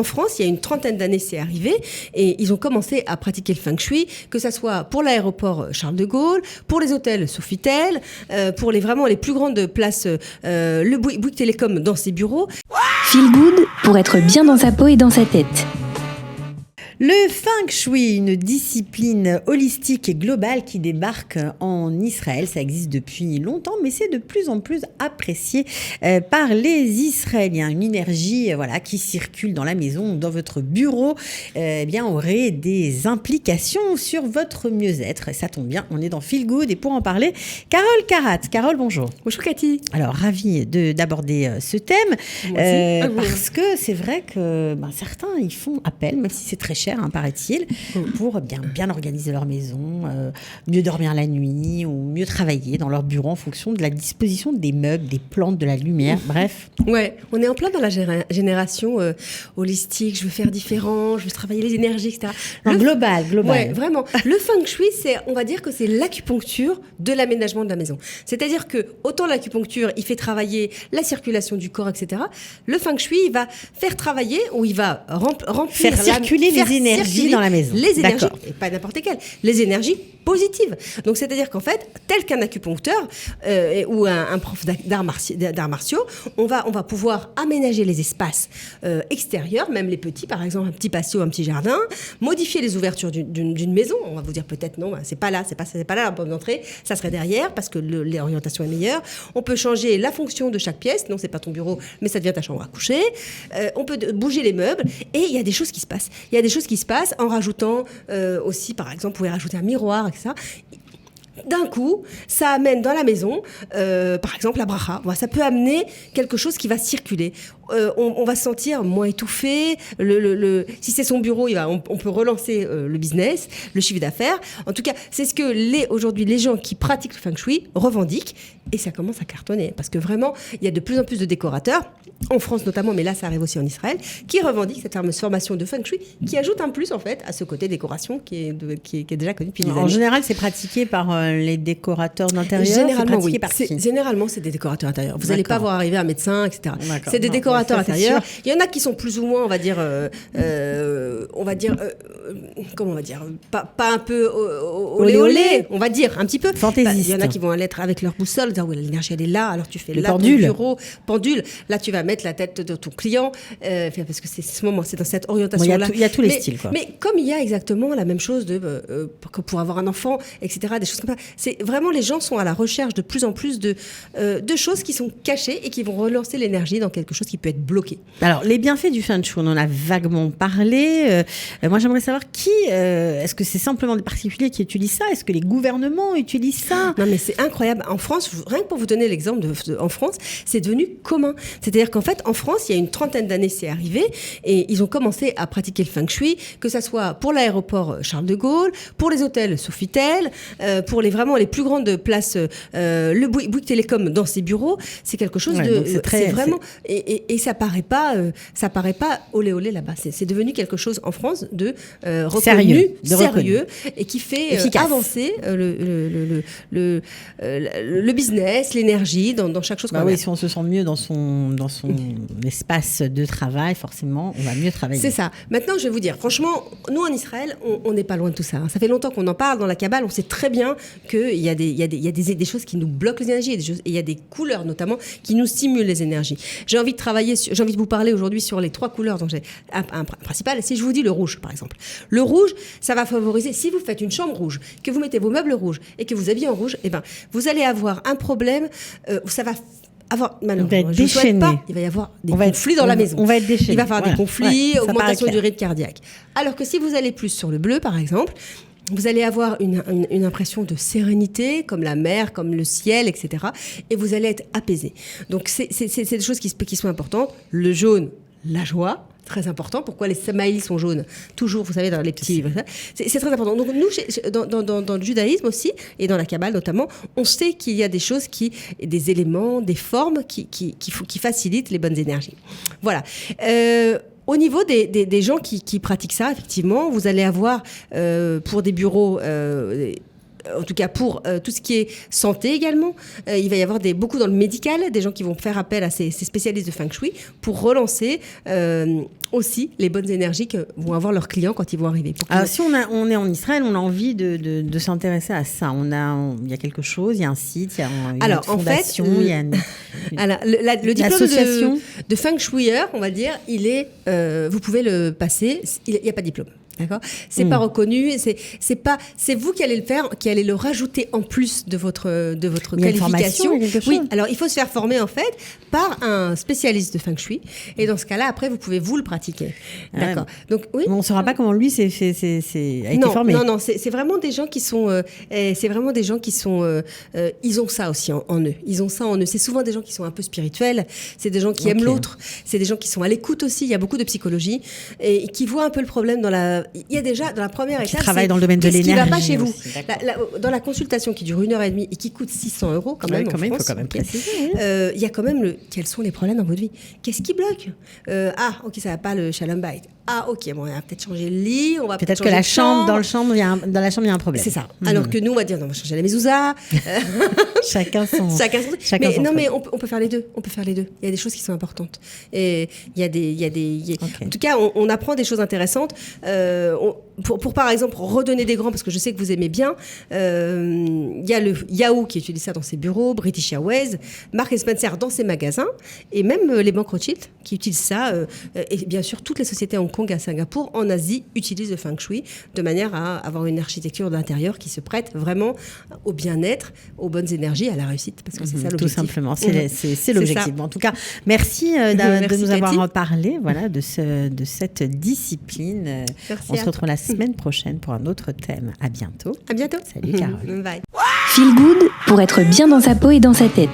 en France, il y a une trentaine d'années, c'est arrivé, et ils ont commencé à pratiquer le feng shui, que ça soit pour l'aéroport Charles de Gaulle, pour les hôtels Sofitel, pour vraiment les plus grandes places, le Bouygues Télécom dans ses bureaux. Feel Good pour être bien dans sa peau et dans sa tête. Le Feng Shui, une discipline holistique et globale qui débarque en Israël. Ça existe depuis longtemps, mais c'est de plus en plus apprécié par les Israéliens. Une énergie qui circule dans la maison ou dans votre bureau aurait des implications sur votre mieux-être. Et ça tombe bien, on est dans Feel Good. Et pour en parler, Carole Carat. Carole, bonjour. Bonjour Cathy. Alors, ravie d'aborder ce thème parce que c'est vrai que certains y font appel, même si c'est très cher, paraît-il, pour bien organiser leur maison, mieux dormir la nuit ou mieux travailler dans leur bureau en fonction de la disposition des meubles, des plantes, de la lumière, bref. Ouais, on est en plein dans la génération holistique, je veux faire différent, je veux travailler les énergies, etc. Global. Ouais, vraiment. Le feng shui, on va dire que c'est l'acupuncture de l'aménagement de la maison. C'est-à-dire que autant l'acupuncture, il fait travailler la circulation du corps, etc. Le feng shui, il va faire travailler ou il va remplir, faire circuler les énergies dans la maison. Les énergies, et pas n'importe quelles, les énergies positives. Donc, c'est-à-dire qu'en fait, tel qu'un acupuncteur ou un prof d'arts martiaux, on va pouvoir aménager les espaces extérieurs, même les petits, par exemple, un petit patio, un petit jardin, modifier les ouvertures d'une maison. On va vous dire peut-être non, c'est pas là la porte d'entrée, ça serait derrière parce que l'orientation est meilleure. On peut changer la fonction de chaque pièce. Non, c'est pas ton bureau, mais ça devient ta chambre à coucher. On peut bouger les meubles et il y a des choses qui se passent. Il y a des choses qui se passent en rajoutant aussi, par exemple, vous pouvez rajouter un miroir, etc. D'un coup, ça amène dans la maison, par exemple, la bracha. Ça peut amener quelque chose qui va circuler. On va se sentir moins étouffé. Si c'est son bureau, on peut relancer le business, le chiffre d'affaires. En tout cas, c'est ce que aujourd'hui les gens qui pratiquent le feng shui revendiquent. Et ça commence à cartonner. Parce que vraiment, il y a de plus en plus de décorateurs, en France notamment, mais là, ça arrive aussi en Israël, qui revendiquent cette fameuse formation de feng shui, qui ajoute un plus, en fait, à ce côté décoration qui est déjà connu depuis des années. En général, c'est pratiqué par les décorateurs d'intérieur. Généralement, oui. Par qui ? Généralement, c'est des décorateurs intérieurs. Vous n'allez pas voir arriver un médecin, etc. D'accord. C'est des décorateurs ça, intérieurs. Il y en a qui sont plus ou moins, comment on va dire, pas un peu olé, on va dire, un petit peu. Fantaisiste. Il y en a qui vont être avec leur boussole, dire, l'énergie, elle est là, alors tu fais le là pendule. ton bureau, pendule. Là, tu vas mettre la tête de ton client, parce que c'est dans cette orientation-là. Il y a tous les styles, quoi. Mais comme il y a exactement la même chose pour avoir un enfant, etc., des choses comme ça, c'est vraiment, les gens sont à la recherche de plus en plus de choses qui sont cachées et qui vont relancer l'énergie dans quelque chose qui peut être bloqué. Alors, les bienfaits du feng shui, on en a vaguement parlé. Moi, j'aimerais savoir est-ce que c'est simplement des particuliers qui utilisent ça ? Est-ce que les gouvernements utilisent ça ? Non, mais c'est incroyable. En France, rien que pour vous donner l'exemple, en France, c'est devenu commun. C'est-à-dire qu'en fait, en France, il y a une trentaine d'années, c'est arrivé, et ils ont commencé à pratiquer le feng shui, que ça soit pour l'aéroport Charles de Gaulle, pour les hôtels Sofitel, pour vraiment les plus grandes places, le Bouygues Télécom dans ses bureaux. C'est quelque chose c'est vraiment, et ça paraît pas olé là-bas. C'est devenu quelque chose en France de reconnu, sérieux, et qui fait avancer le business, l'énergie dans chaque chose qu'on a. Si on se sent mieux dans son espace de travail, forcément, on va mieux travailler. C'est ça. Maintenant, je vais vous dire, franchement, nous en Israël, on n'est pas loin de tout ça. Ça fait longtemps qu'on en parle dans la Kabbale. On sait très bien qu'il y a des choses qui nous bloquent les énergies, et il y a des couleurs notamment qui nous stimulent les énergies. J'ai envie de vous parler aujourd'hui sur les 3 couleurs. Donc j'ai un principal. Si je vous dis le rouge, par exemple, le rouge, ça va favoriser. Si vous faites une chambre rouge, que vous mettez vos meubles rouges et que vous habillez en rouge, vous allez avoir un problème. Ça va malheureusement, je ne souhaite pas, il va y avoir des conflits dans la maison. On va être déchaîné. Il va y avoir des conflits, augmentation du rythme cardiaque. Alors que si vous allez plus sur le bleu, par exemple, vous allez avoir une impression de sérénité, comme la mer, comme le ciel, etc. Et vous allez être apaisé. Donc, c'est des choses qui sont importantes. Le jaune, la joie. Très important. Pourquoi les smileys sont jaunes ? Toujours, vous savez, dans les petits... C'est très important. Donc, nous, dans le judaïsme aussi, et dans la Kabbale notamment, on sait qu'il y a des choses des éléments, des formes qui facilitent les bonnes énergies. Voilà. Au niveau des gens qui pratiquent ça, effectivement, vous allez avoir, pour des bureaux... en tout cas pour tout ce qui est santé également. Il va y avoir beaucoup dans le médical, des gens qui vont faire appel à ces spécialistes de Feng Shui pour relancer aussi les bonnes énergies que vont avoir leurs clients quand ils vont arriver. Alors, si on est en Israël, on a envie de s'intéresser à ça. Il y a quelque chose, il y a un site, il y a une fondation, il y a le diplôme de Feng Shuier, on va dire, vous pouvez le passer, il n'y a pas de diplôme. D'accord ? C'est pas reconnu, c'est vous qui allez le faire, qui allez le rajouter en plus de votre qualification. Oui, alors il faut se faire former en fait par un spécialiste de Feng Shui, et dans ce cas-là, après vous pouvez vous le pratiquer. D'accord. Donc oui. On ne saura pas comment lui a été formé. Non, c'est vraiment des gens qui sont, ils ont ça aussi en eux. Ils ont ça en eux. C'est souvent des gens qui sont un peu spirituels. C'est des gens qui aiment l'autre. C'est des gens qui sont à l'écoute aussi. Il y a beaucoup de psychologie et qui voient un peu le problème il y a déjà, dans la première étape, qui travaille dans le domaine de l'énergie. Qu'est-ce qui ne va pas chez vous dans la consultation qui dure 1h30 et qui coûte 600 € quand même, il faut quand même préciser. Il y a quand même quels sont les problèmes dans votre vie ? Qu'est-ce qui bloque ? Ok, ça ne va pas le Shalom Bayit. Ok, bon, on va peut-être changer le lit, on va peut-être que la chambre, dans la chambre, il y a un problème. C'est ça. Alors que nous, on va dire, non, on va changer la mezouza. Chacun son mais on peut faire les deux. On peut faire les deux. Il y a des choses qui sont importantes. Et en tout cas, on apprend des choses intéressantes. Pour par exemple redonner des grands, parce que je sais que vous aimez bien, il y a le Yahoo qui utilise ça dans ses bureaux, British Airways, Marks & Spencer dans ses magasins, et même les banques Rothschild qui utilisent ça, et bien sûr toutes les sociétés à Hong Kong, à Singapour, en Asie utilisent le Feng Shui de manière à avoir une architecture d'intérieur qui se prête vraiment au bien-être, aux bonnes énergies, à la réussite, parce que c'est ça l'objectif. Tout simplement, c'est l'objectif. Bon, en tout cas, merci de nous avoir parlé de cette discipline. On se retrouve la semaine prochaine pour un autre thème. À bientôt. À bientôt. Salut Carole. Bye. Feel Good pour être bien dans sa peau et dans sa tête.